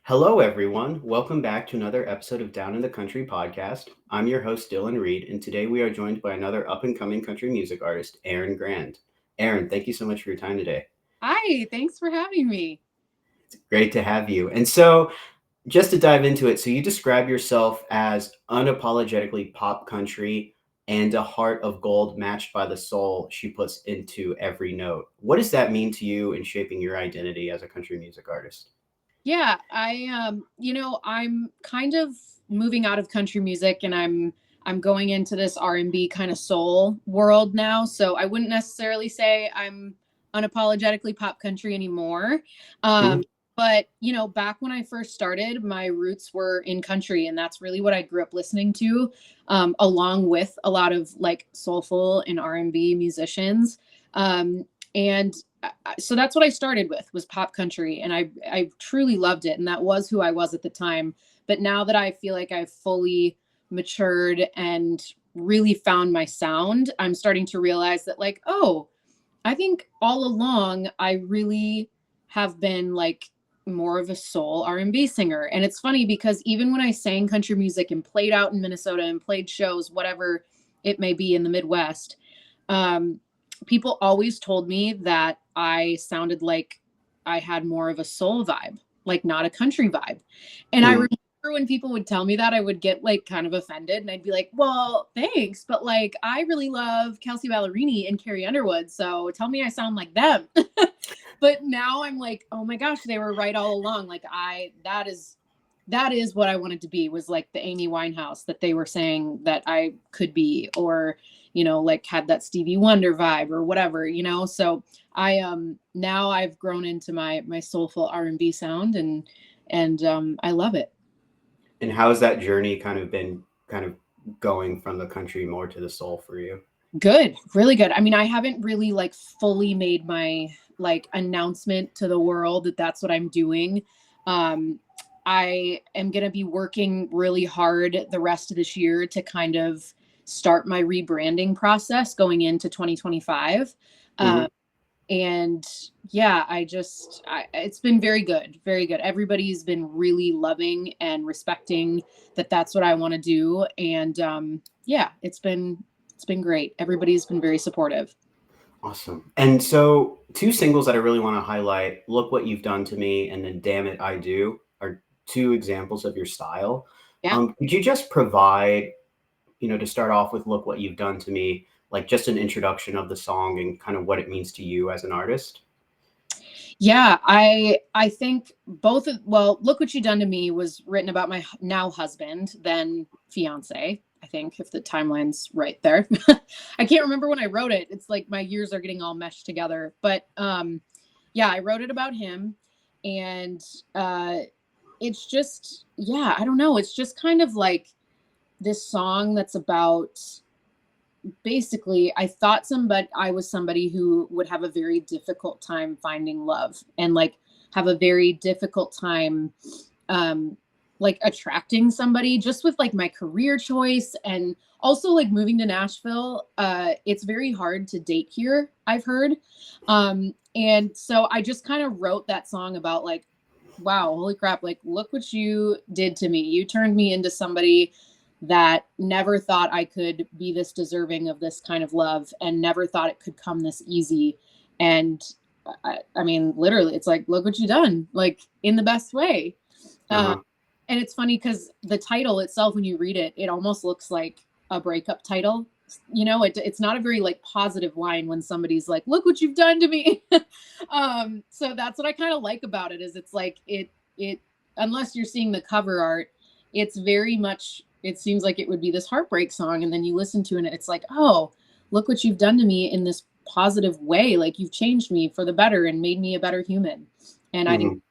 Hello, everyone. Welcome back to another episode of Down in the Country podcast. I'm your host, Dylan Reed, and today we are joined by another up and coming country music artist, Erin Grand. Erin, thank you so much for your time today. Hi, thanks for having me. It's great to have you. And so, just to dive into it, so you describe yourself as unapologetically pop country and a heart of gold matched by the soul she puts into every note. What does that mean to you in shaping your identity as a country music artist? Yeah, I'm kind of moving out of country music and I'm going into this R&B kind of soul world now, so I wouldn't necessarily say I'm unapologetically pop country anymore. Mhm. But back when I first started, my roots were in country, and that's really what I grew up listening to, along with a lot of like soulful and R&B musicians. And so that's what I started with, was pop country, and I truly loved it, and that was who I was at the time. But now that I feel like I've fully matured and really found my sound, I'm starting to realize that, like, oh, I think all along I really have been like more of a soul R&B singer. And it's funny because even when I sang country music and played out in Minnesota and played shows, whatever it may be in the Midwest, um, people always told me that I sounded like I had more of a soul vibe, like not a country vibe. And I Mhm. remember when people would tell me that, I would get like kind of offended, and I'd be like, well, thanks, but like I really love Kelsey Ballerini and Carrie Underwood, so tell me I sound like them. But now I'm like, oh my gosh, they were right all along. Like that is what I wanted to be, was like the Amy Winehouse that they were saying that I could be, or like had that Stevie Wonder vibe or whatever, So I now I've grown into my soulful R&B sound, and I love it. And how has that journey kind of going from the country more to the soul for you? Good, really good. I mean, I haven't really like fully made my like announcement to the world that that's what I'm doing. Um, I am going to be working really hard the rest of this year to kind of start my rebranding process going into 2025. Mhm. Um, and yeah, it's been very good, very good. Everybody's been really loving and respecting that that's what I want to do. And yeah, it's been great. Everybody's been very supportive. Awesome. And so, two singles that I really want to highlight, Look What You've Done to Me and then Damn It, I Do, are two examples of your style. Yeah. Could you just provide, to start off with Look What You've Done to Me, like just an introduction of the song and kind of what it means to you as an artist? Yeah, I think well, Look What You Done to Me was written about my now husband, then fiance, I think, if the timeline's right there. I can't remember when I wrote it. It's like my years are getting all meshed together. But yeah, I wrote it about him, and it's just, yeah, I don't know, it's just kind of like this song that's about, basically, I thought I was somebody who would have a very difficult time finding love, and like have a very difficult time um like attracting somebody, just with like my career choice, and also like moving to Nashville. It's very hard to date here, I've heard. And so I just kind of wrote that song about like, wow, holy crap, like look what you did to me. You turned me into somebody that never thought I could be this deserving of this kind of love, and never thought it could come this easy. And I mean, literally, it's like, look what you done, like in the best way. Um, Uh-huh. and it's funny because the title itself, when you read it, it almost looks like a breakup title. It's not a very like positive line when somebody's like, look what you've done to me. So that's what I kind of like about it, is it's like it unless you're seeing the cover art, it's very much, it seems like it would be this heartbreak song, and then you listen to it and it's like, oh, look what you've done to me in this positive way, like you've changed me for the better and made me a better human. And I think Mhm.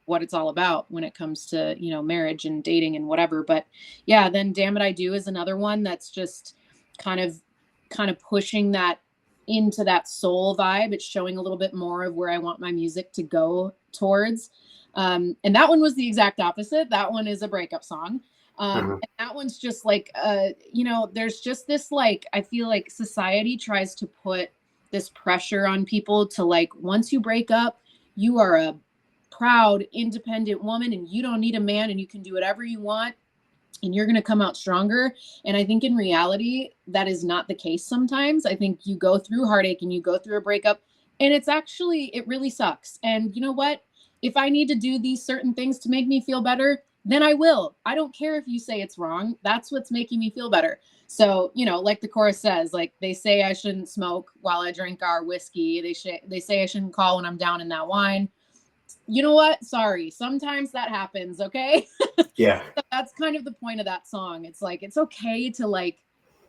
what it's all about when it comes to marriage and dating and whatever. But yeah, then Damn It I Do is another one that's just kind of pushing that into that soul vibe. It's showing a little bit more of where I want my music to go towards. And that one was the exact opposite. That one is a breakup song. Uh-huh. And that one's just like, there's just this, like, I feel like society tries to put this pressure on people to, like, once you break up, you are a proud, independent woman, and you don't need a man, and you can do whatever you want, and you're going to come out stronger. And I think in reality, that is not the case sometimes. I think you go through heartache and you go through a breakup, and it really sucks. And you know what? If I need to do these certain things to make me feel better, then I will. I don't care if you say it's wrong. That's what's making me feel better. So, like the chorus says, like, they say I shouldn't smoke while I drink our whiskey. They say I shouldn't call when I'm down in that wine. You know what? Sorry. Sometimes that happens. Okay. Yeah. So that's kind of the point of that song. It's like, it's okay to like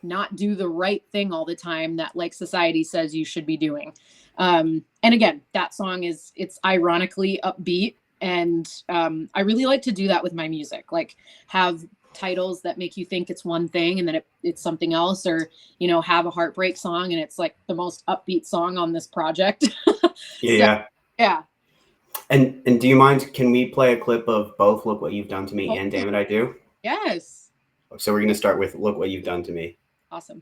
not do the right thing all the time that like society says you should be doing. And again, that song it's ironically upbeat. And I really like to do that with my music, like have titles that make you think it's one thing and then it's something else, or, have a heartbreak song and it's like the most upbeat song on this project. Yeah. So, yeah. And do you mind, can we play a clip of both Look What You've Done to Me and Damn It I Do? Yes. So we're going to start with Look What You've Done to Me. Awesome.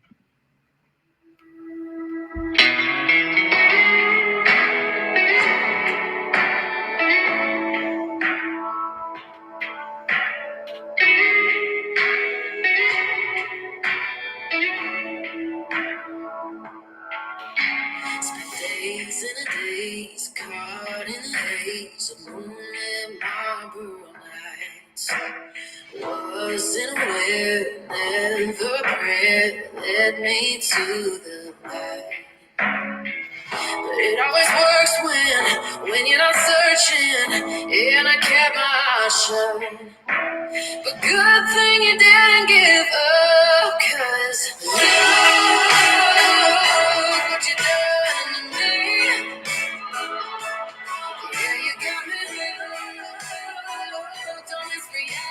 Days and days caught in the haze of moonlit Marlboro nights. Wasn't aware that the prayer led me to the light. But it always works when you're not searching, and I kept my eyes shut. But good thing you didn't give up, 'cause look what you done to me. Yeah, you got me hooked on this reality.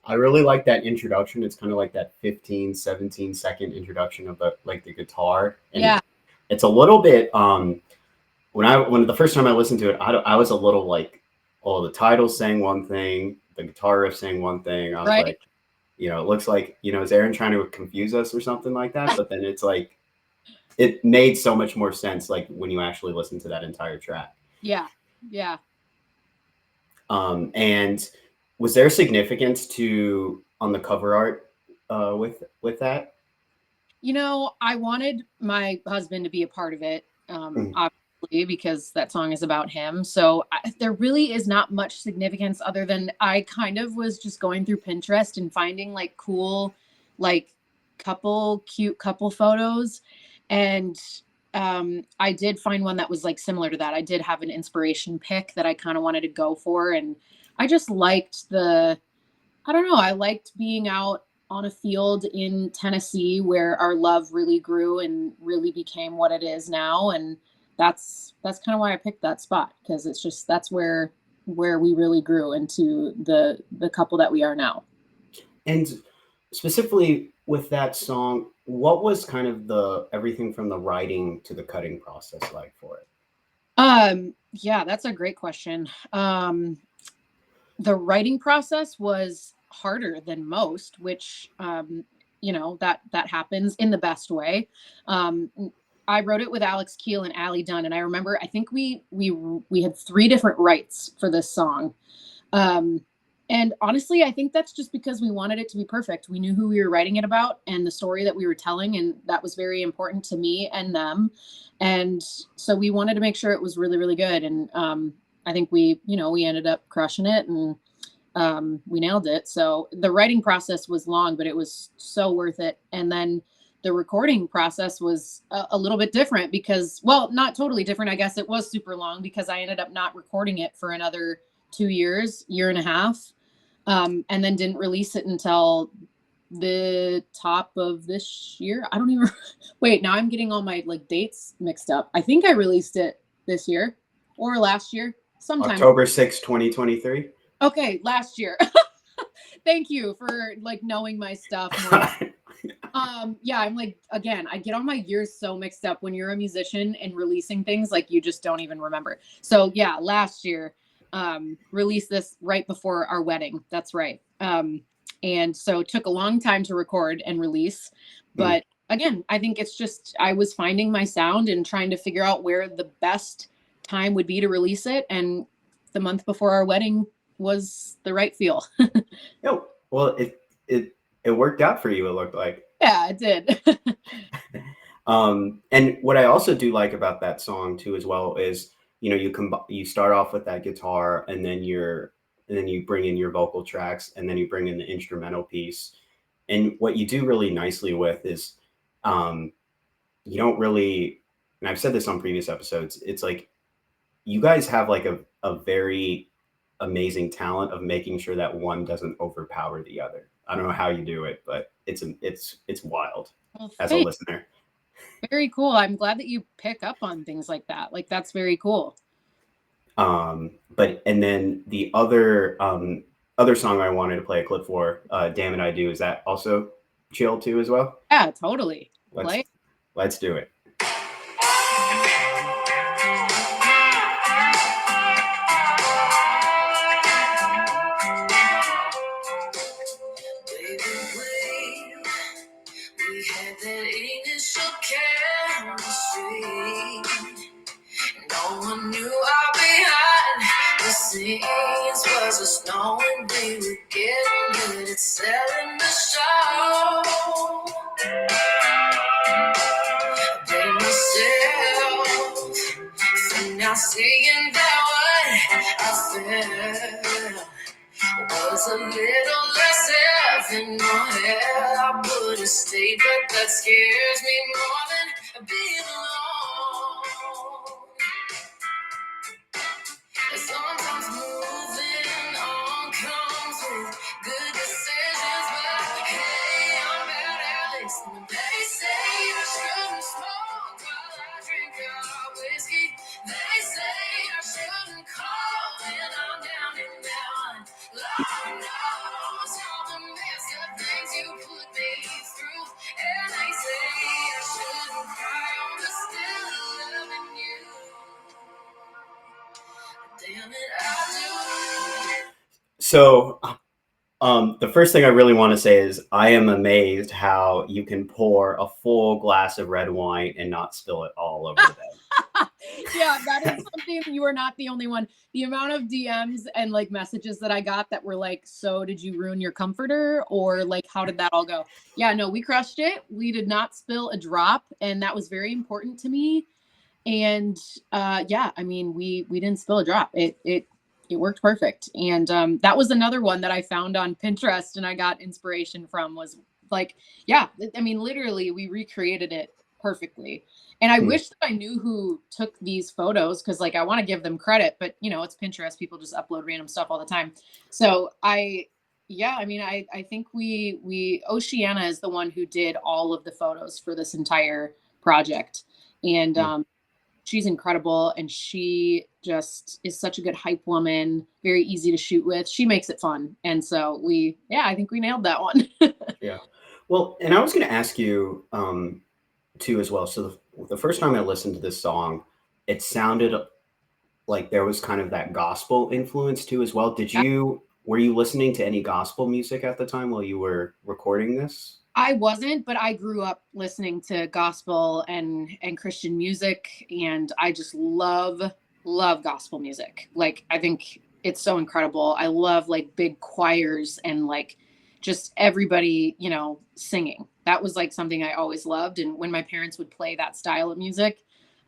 I really like that introduction. It's kind of like that 15, 17-second introduction of the guitar. And Yeah. it's a little bit when the first time I listened to it, I was a little like, oh, the title's saying one thing, the guitar riff saying one thing. I was Right. like, it looks like, is Erin trying to confuse us or something like that? But then it's like, it made so much more sense, like when you actually listen to that entire track. Yeah. Yeah. And was there significance on the cover art with that? I wanted my husband to be a part of it, obviously, because that song is about him. So there really is not much significance other than I kind of was just going through Pinterest and finding like cool, like cute couple photos. And I did find one that was like similar to that. I did have an inspiration pick that I kind of wanted to go for. And I just liked I liked being out on a field in Tennessee where our love really grew and really became what it is now. And that's kind of why I picked that spot, because it's just, that's where we really grew into the couple that we are now. And specifically with that song, what was kind of everything from the writing to the cutting process like for it? Yeah, that's a great question. The writing process was harder than most, which, that happens in the best way. I wrote it with Alex Keel and Allie Dunn. And I remember, I think we had 3 different writes for this song. And honestly, I think that's just because we wanted it to be perfect. We knew who we were writing it about and the story that we were telling. And that was very important to me and them. And so we wanted to make sure it was really, really good. And I think we ended up crushing it and we nailed it. So the writing process was long, but it was so worth it. And then the recording process was a little bit different because, well, not totally different. I guess it was super long because I ended up not recording it for another 2 years, year and a half. And then didn't release it until the top of this year. I don't even wait. Now I'm getting all my like dates mixed up. I think I released it this year or last year sometime. October 6th, 2023. Okay. Last year. Thank you for like knowing my stuff more. Yeah, I'm like, again, I get all my years so mixed up when you're a musician and releasing things like you just don't even remember. So yeah, last year, released this right before our wedding. That's right. And so it took a long time to record and release, but again, I think it's just I was finding my sound and trying to figure out where the best time would be to release it. And the month before our wedding was the right feel. No, well, it worked out for you, it looked like. Yeah, it did. And what I also do like about that song too, as well, is, you know, you start off with that guitar, and then you bring in your vocal tracks, and then you bring in the instrumental piece. And what you do really nicely with is, you don't really, and I've said this on previous episodes, it's like you guys have like a very amazing talent of making sure that one doesn't overpower the other. I don't know how you do it, but it's wild Well, as a listener. Very cool. I'm glad that you pick up on things like that. Like, that's very cool. But and then the other song I wanted to play a clip for, Damn It I Do, is that also chill too as well? Yeah, totally. Let's do it. We had that initial chemistry. No one knew our behind the scenes was just knowing we were getting good at selling the show. Blame myself for not seeing that what I felt was a little less heaven or hell. I would have stayed, but that scares me more than being alone. Sometimes moving on comes with good decisions, but hey, I'm bad at listening. They say I shouldn't smoke while I drink our whiskey. They say I shouldn't call when I'm down and down. Lord knows all the mess of things you put me through. And they say I shouldn't cry on the still loving you. Damn it, I do. So, the first thing I really want to say is I am amazed how you can pour a full glass of red wine and not spill it all over the bed. Yeah, that is something, you are not the only one. The amount of DMs and like messages that I got that were like, so did you ruin your comforter, or like, how did that all go? Yeah, no, we crushed it. We did not spill a drop, and that was very important to me. And yeah, I mean, we didn't spill a drop. It worked perfect. And that was another one that I found on Pinterest and I got inspiration from, was like, yeah, I mean, literally we recreated it perfectly. And I wish that I knew who took these photos, because like I want to give them credit, but you know, it's Pinterest, people just upload random stuff all the time. So yeah, I mean, I think Oceana is the one who did all of the photos for this entire project. And she's incredible, and she just is such a good hype woman, very easy to shoot with. She makes it fun. And so I think we nailed that one. Yeah. Well, and I was going to ask you too as well. So the first time I listened to this song, it sounded like there was kind of that gospel influence too as well. Were you listening to any gospel music at the time while you were recording this? I wasn't, but I grew up listening to gospel and Christian music, and I just love gospel music. Like, I think it's so incredible. I love like big choirs and like just everybody, you know, singing. That was like something I always loved. And when my parents would play that style of music,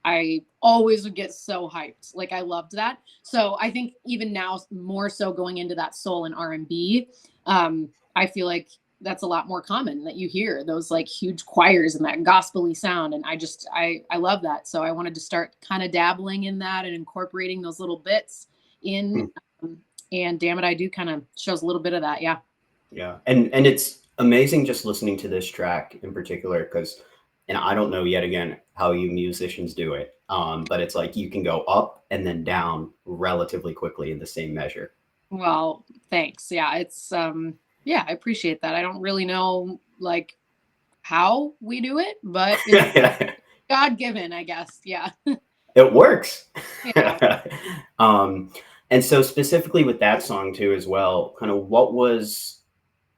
I always would get so hyped. Like, I loved that. So I think even now, more so going into that soul and R&B, I feel like that's a lot more common that you hear those like huge choirs and that gospel-y sound. And I love that. So I wanted to start kind of dabbling in that and incorporating those little bits in. And Damn It I Do kind of shows a little bit of that. Yeah. Yeah. And it's amazing just listening to this track in particular, because, and I don't know yet again how you musicians do it. But it's like you can go up and then down relatively quickly in the same measure. Well, thanks. Yeah. It's, yeah, I appreciate that. I don't really know like how we do it, but it's God-given, I guess. Yeah. It works. Yeah. And so specifically with that song too, as well, kind of what was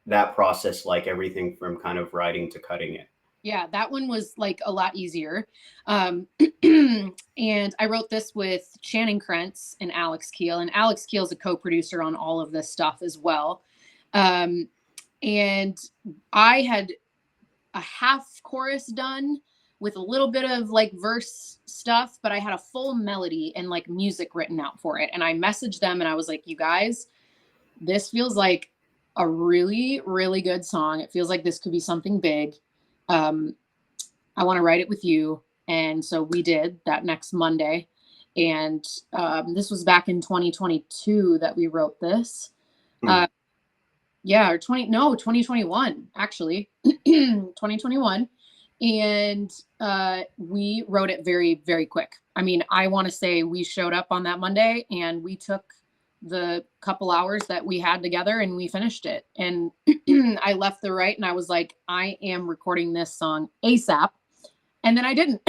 that process like, everything from kind of writing to cutting it? Yeah, that one was like a lot easier. Um, and I wrote this with Channing Krentz and Alex Keel, and Alex Keel is a co-producer on all of this stuff as well. Um, and I had a half chorus done with a little bit of like verse stuff, but I had a full melody and like music written out for it. And I messaged them and I was like, you guys, this feels like a really, really good song. It feels like this could be something big. Um, I want to write it with you. And so we did that next Monday. And this was back in 2022 that we wrote this. Yeah, or 2021, actually. 2021. And we wrote it very, very quick. I mean, I want to say we showed up on that Monday and we took the couple hours that we had together and we finished it. And I left the right and I was like, I am recording this song ASAP. And then I didn't.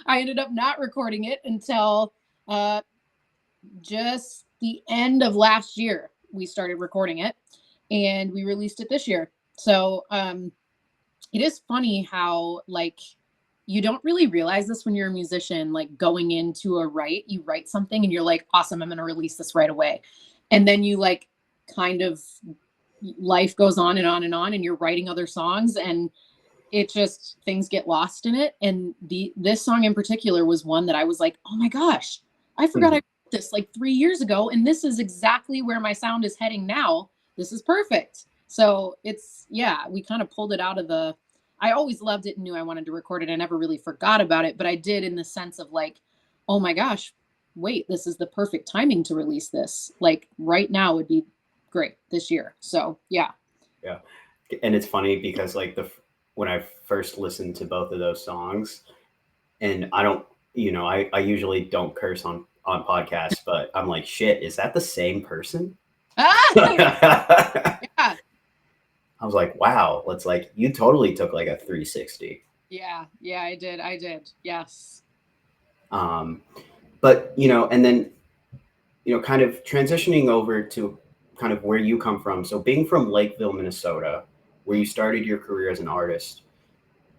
I ended up not recording it until just the end of last year. We started recording it and we released it this year. So it is funny how like you don't really realize this when you're a musician, like going into you write something and you're like, awesome, I'm going to release this right away. And then you like kind of life goes on and on and on and you're writing other songs and it just, things get lost in it. And this song in particular was one that I was like, oh my gosh, I forgot I wrote this like 3 years ago. And this is exactly where my sound is heading now. This is perfect. So we kind of pulled it out of I always loved it and knew I wanted to record it. I never really forgot about it, but I did in the sense of like, oh my gosh, wait, this is the perfect timing to release this. Like right now would be great this year. So yeah. Yeah. And it's funny because like when I first listened to both of those songs, and I don't, I usually don't curse on podcasts, but I'm like, shit, is that the same person? Yeah. I was like, wow, it's like you totally took like a 360. Yeah, I did. Yes. But, and then, kind of transitioning over to kind of where you come from. So being from Lakeville, Minnesota, where you started your career as an artist,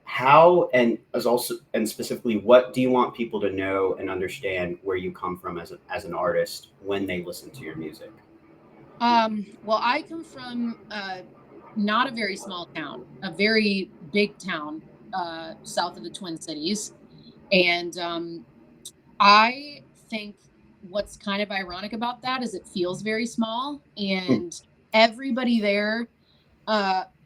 how, and specifically, what do you want people to know and understand where you come from as an artist when they listen to your music? Well, I come from, not a very small town, a very big town, south of the Twin Cities. And I think what's kind of ironic about that is it feels very small and everybody there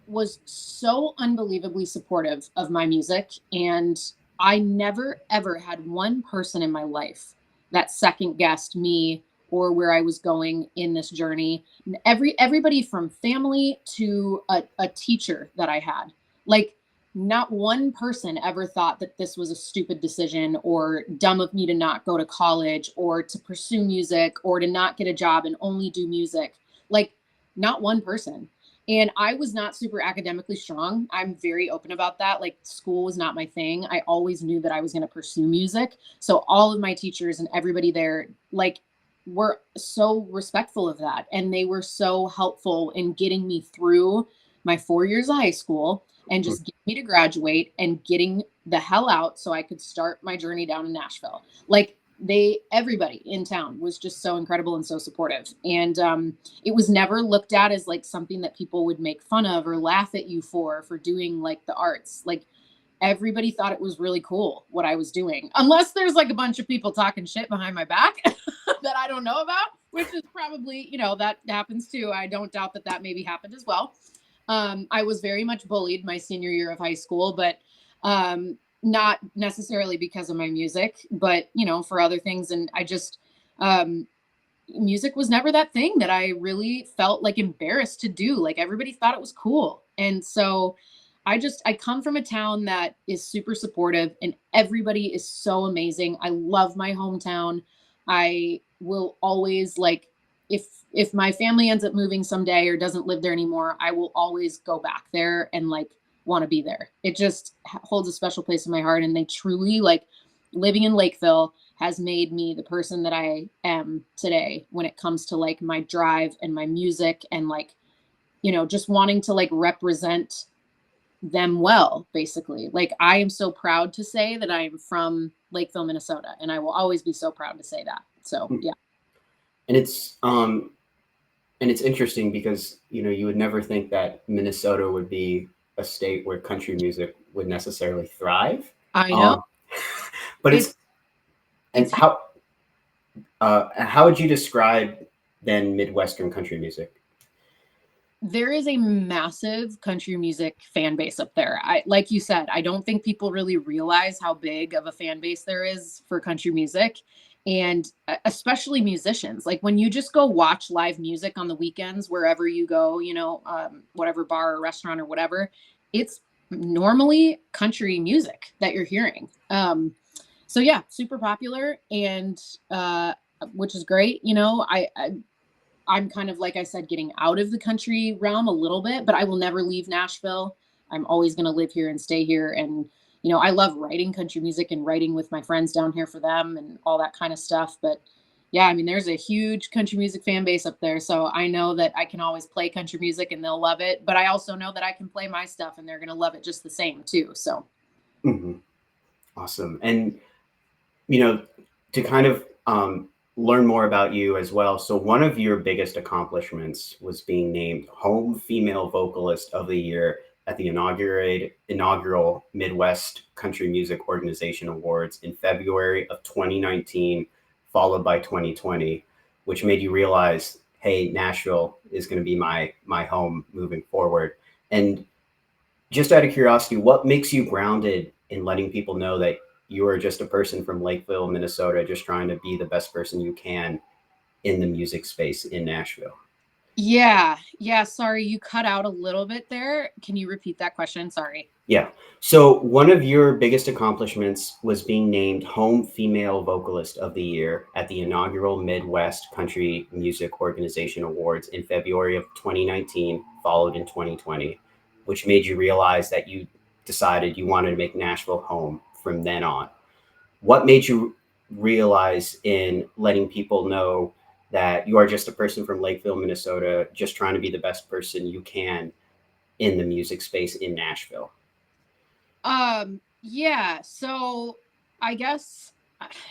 was so unbelievably supportive of my music. And I never, ever had one person in my life that second guessed me or where I was going in this journey. Everybody from family to a teacher that I had, like not one person ever thought that this was a stupid decision or dumb of me to not go to college or to pursue music or to not get a job and only do music. Like not one person. And I was not super academically strong. I'm very open about that. Like school was not my thing. I always knew that I was going to pursue music. So all of my teachers and everybody there, like, were so respectful of that. And they were so helpful in getting me through my 4 years of high school and just getting me to graduate and getting the hell out so I could start my journey down in Nashville. Like everybody in town was just so incredible and so supportive. And it was never looked at as like something that people would make fun of or laugh at you for doing like the arts. Like everybody thought it was really cool what I was doing, unless there's like a bunch of people talking shit behind my back that I don't know about, which is probably, that happens too. I don't doubt that maybe happened as well. I was very much bullied my senior year of high school, but not necessarily because of my music, but, for other things. And I just, music was never that thing that I really felt like embarrassed to do. Like everybody thought it was cool. And so I come from a town that is super supportive and everybody is so amazing. I love my hometown. I will always like, if my family ends up moving someday or doesn't live there anymore, I will always go back there and like want to be there. It just holds a special place in my heart. And they truly, like, living in Lakeville has made me the person that I am today when it comes to like my drive and my music and like, just wanting to like represent them well, basically. Like, I am so proud to say that I am from Lakeville, Minnesota, and I will always be so proud to say that. So yeah. And it's interesting because, you know, you would never think that Minnesota would be a state where country music would necessarily thrive. I know. But and how would you describe then Midwestern country music? There is a massive country music fan base up there. Like you said, I don't think people really realize how big of a fan base there is for country music, and especially musicians. Like, when you just go watch live music on the weekends, wherever you go, you know, whatever bar or restaurant or whatever, it's normally country music that you're hearing. So yeah, super popular, and which is great. You know, I'm kind of, like I said, getting out of the country realm a little bit, but I will never leave Nashville. I'm always going to live here and stay here. And, you know, I love writing country music and writing with my friends down here for them and all that kind of stuff. But yeah, I mean, there's a huge country music fan base up there. So I know that I can always play country music and they'll love it. But I also know that I can play my stuff and they're going to love it just the same too. So. Mm-hmm. Awesome. And, you know, to kind of, learn more about you as well. So one of your biggest accomplishments was being named Home Female Vocalist of the Year at the inaugural Midwest Country Music Organization Awards in February of 2019, followed by 2020, which made you realize, hey, Nashville is going to be my home moving forward. And just out of curiosity, what makes you grounded in letting people know that you are just a person from Lakeville, Minnesota, just trying to be the best person you can in the music space in Nashville? Yeah. Sorry, you cut out a little bit there. Can you repeat that question? Sorry. Yeah. So one of your biggest accomplishments was being named Home Female Vocalist of the Year at the inaugural Midwest Country Music Organization Awards in February of 2019, followed in 2020, which made you realize that you decided you wanted to make Nashville home from then on. What made you realize in letting people know that you are just a person from Lakeville, Minnesota, just trying to be the best person you can in the music space in Nashville? Yeah, so I guess,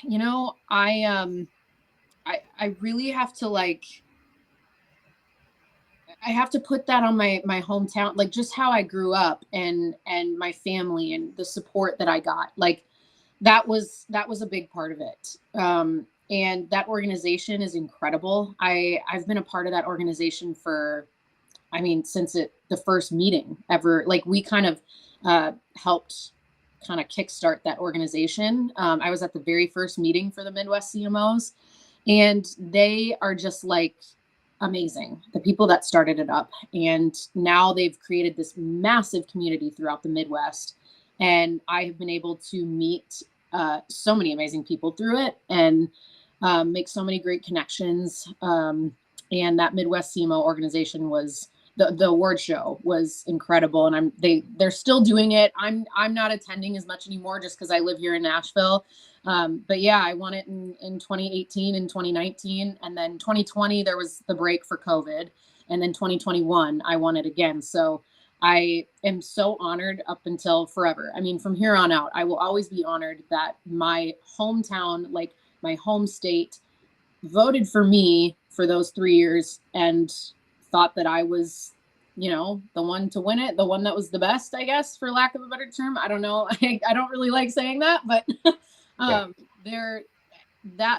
you know, I really have to, like, I have to put that on my hometown, like, just how I grew up and my family and the support that I got. Like, that was a big part of it. And that organization is incredible. I've been a part of that organization for, I mean, since the first meeting ever. Like, we kind of helped kind of kickstart that organization. I was at the very first meeting for the Midwest CMOs, and they are just, like, amazing, the people that started it up. And now they've created this massive community throughout the Midwest. And I have been able to meet so many amazing people through it and make so many great connections. And that Midwest CMO organization was, the award show was incredible. And they're still doing it. I'm not attending as much anymore just because I live here in Nashville. But yeah, I won it in 2018 and 2019. And then 2020, there was the break for COVID. And then 2021, I won it again. So I am so honored up until forever. I mean, from here on out, I will always be honored that my hometown, like my home state, voted for me for those 3 years and thought that I was, you know, the one to win it, the one that was the best, I guess, for lack of a better term. I don't know. I don't really like saying that, but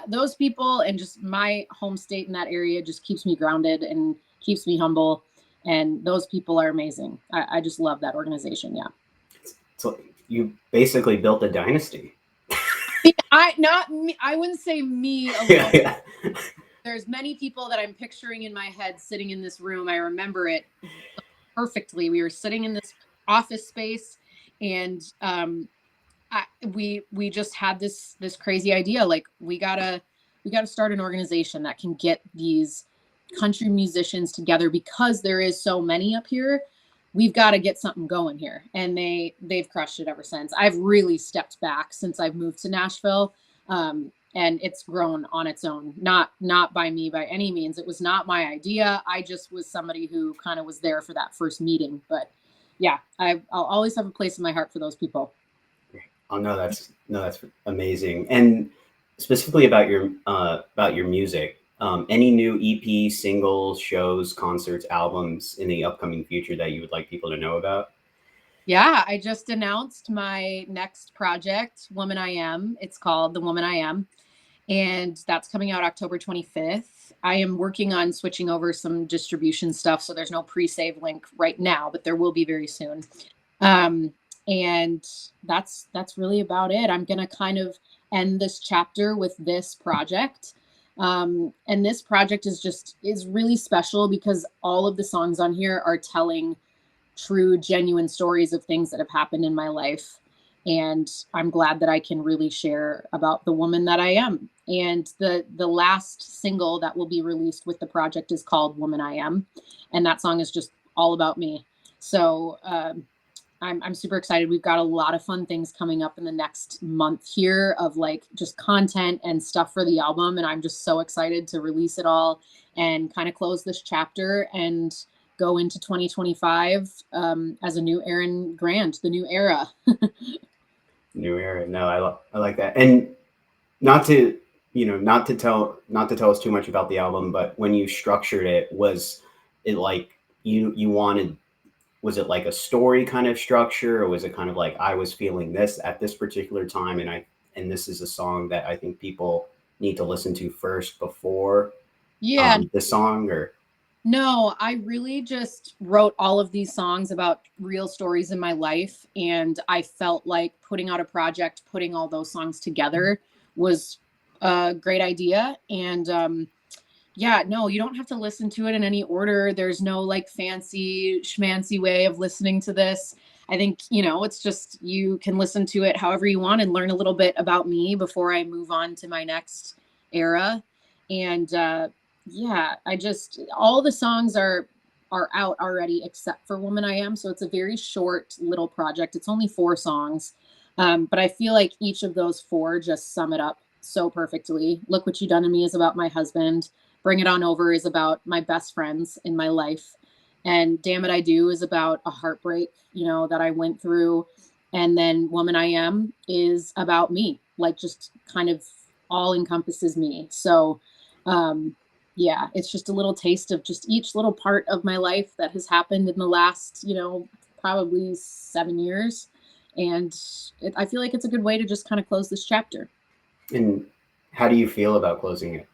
those people and just my home state in that area just keeps me grounded and keeps me humble. And those people are amazing. I just love that organization. Yeah. So you basically built a dynasty. I wouldn't say me alone. Yeah. There's many people that I'm picturing in my head sitting in this room. I remember it perfectly. We were sitting in this office space, and we just had this crazy idea. Like, we gotta start an organization that can get these country musicians together, because there is so many up here. We've got to get something going here. And they've crushed it ever since. I've really stepped back since I've moved to Nashville. And it's grown on its own, not by me by any means. It was not my idea. I just was somebody who kind of was there for that first meeting. But yeah, I'll always have a place in my heart for those people. Oh no, that's amazing. And specifically about your music, any new EP, singles, shows, concerts, albums in the upcoming future that you would like people to know about? Yeah, I just announced my next project, Woman I Am. It's called The Woman I Am, and that's coming out October 25th. I am working on switching over some distribution stuff, so there's no pre-save link right now, but there will be very soon. And that's really about it. I'm gonna kind of end this chapter with this project. And this project is really special because all of the songs on here are telling true, genuine stories of things that have happened in my life. And I'm glad that I can really share about the woman that I am. And the last single that will be released with the project is called Woman I Am. And that song is just all about me. So I'm super excited. We've got a lot of fun things coming up in the next month here of like just content and stuff for the album. And I'm just so excited to release it all and kind of close this chapter and go into 2025 as a new Erin Grant, the new era. New era. No, I like that. And not to tell us too much about the album, but when you structured it, was it like you wanted, was it like a story kind of structure, or was it kind of like, I was feeling this at this particular time, and this is a song that I think people need to listen to first before the song? Or no, I really just wrote all of these songs about real stories in my life. And I felt like putting out a project, putting all those songs together was a great idea. And yeah, no, you don't have to listen to it in any order. There's no like fancy schmancy way of listening to this. I think, it's just, you can listen to it however you want and learn a little bit about me before I move on to my next era. And yeah, all the songs are out already except for Woman I Am. So it's a very short little project. It's only 4 songs. But I feel like each of those 4 just sum it up so perfectly. Look What You Done to Me is about my husband. Bring It On Over is about my best friends in my life. And Damn It I Do is about a heartbreak, that I went through. And then Woman I Am is about me, like just kind of all encompasses me. So, yeah, it's just a little taste of just each little part of my life that has happened in the last, probably 7 years. And I feel like it's a good way to just kind of close this chapter. And how do you feel about closing it?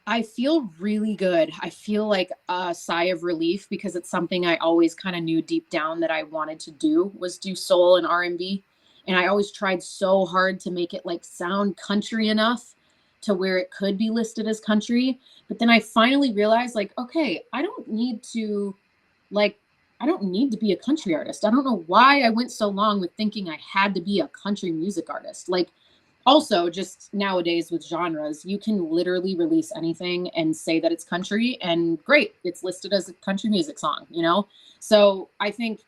I feel really good. I feel like a sigh of relief because it's something I always kind of knew deep down that I wanted to do, was do soul and R&B. And I always tried so hard to make it like sound country enough to where it could be listed as country. But then I finally realized like, okay, I don't need to be a country artist. I don't know why I went so long with thinking I had to be a country music artist. Like, also, just nowadays with genres, you can literally release anything and say that it's country, and great, it's listed as a country music song, So I think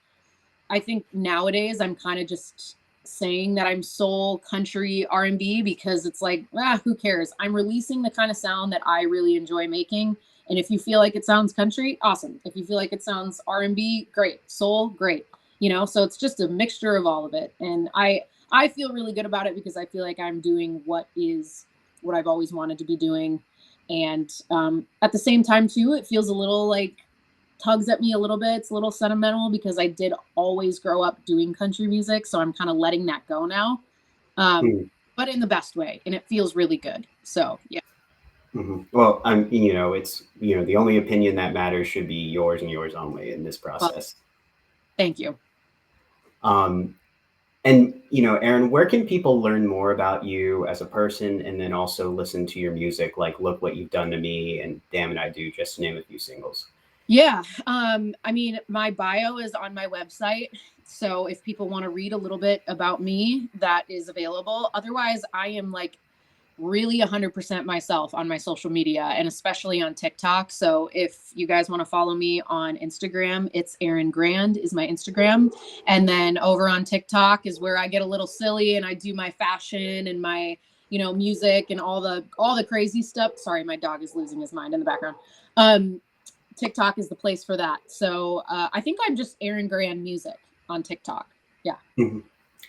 nowadays I'm kind of just saying that I'm soul, country, R&B because it's like, who cares? I'm releasing the kind of sound that I really enjoy making. And if you feel like it sounds country, awesome. If you feel like it sounds R&B, great. Soul, great. So it's just a mixture of all of it. And I feel really good about it because I feel like I'm doing what I've always wanted to be doing. And at the same time, too, it feels a little like tugs at me a little bit. It's a little sentimental because I did always grow up doing country music. So I'm kind of letting that go now, but in the best way. And it feels really good. So, yeah. Mm-hmm. Well, it's, the only opinion that matters should be yours and yours only in this process. Thank you. And, Erin, where can people learn more about you as a person and then also listen to your music, like Look What You've Done to Me and Damn It I Do, just to name a few singles? Yeah. My bio is on my website. So if people want to read a little bit about me, that is available. Otherwise, I am like really 100% myself on my social media and especially on TikTok. So if you guys want to follow me on Instagram, it's Erin Grand is my Instagram. And then over on TikTok is where I get a little silly and I do my fashion and my, music and all the crazy stuff. Sorry, my dog is losing his mind in the background. TikTok is the place for that. So I think I'm just Erin Grand Music on TikTok. Yeah. Mhm.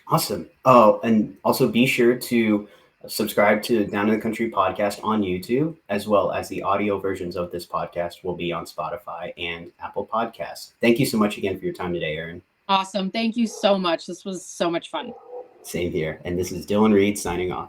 Awesome. Oh, and also be sure to subscribe to Down in the Country podcast on YouTube, as well as the audio versions of this podcast will be on Spotify and Apple Podcasts. Thank you so much again for your time today, Erin. Awesome. Thank you so much. This was so much fun. Same here. And this is Dylan Reed signing off.